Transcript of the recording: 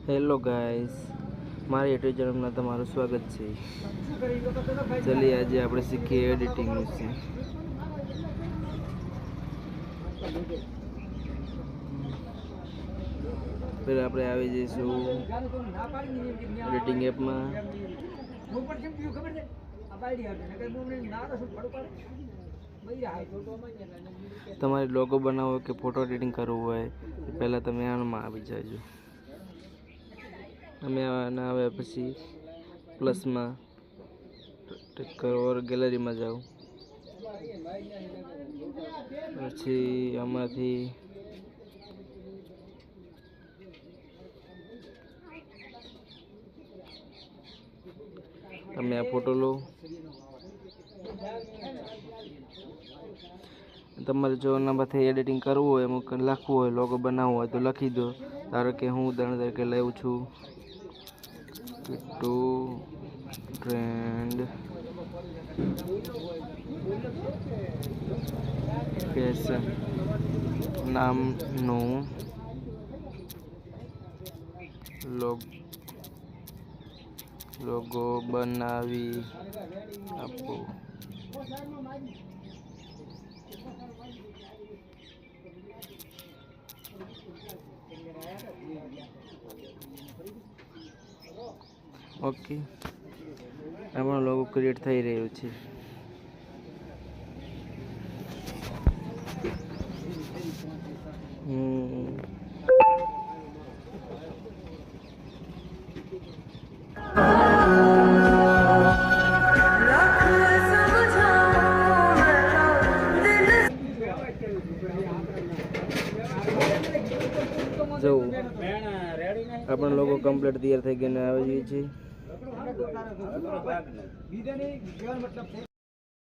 Hello guys, मारी YouTube channel में तमाરું स्वागत છે। चलिए आज આપણે શીખીએ એડિટિંગ વિશે। પહેલા આપણે આવી જઈશું એડિટિંગ એપમાં। તમારે લોગો બનાવવો કે ફોટો એડિટિંગ કરવું હોય પહેલા તમે આમાં આવી જાજો। અમે આના આવ્યા પછી પ્લસમાં ટિક કરો ઓર ગેલેરીમાં જાઓ, પછી આમાંથી તમે આ ફોટો લો। તમારે જો એનામાંથી એડિટિંગ કરવું હોય, અમુક લખવું હોય, લોગો બનાવવો હોય તો લખી દો। ધારો કે હું ઉદાહરણ તરીકે લઉં છું કિટ્ટુ ટ્રેન્ડ ફેશન નામનું લોગો બનાવી આપો। ओके, हमारा लोगो क्रिएट થઈ રહ્યો છે। જો આપણો લોગો કમ્પ્લીટ તૈયાર થઈ ગયો ને આવી ગયો છે।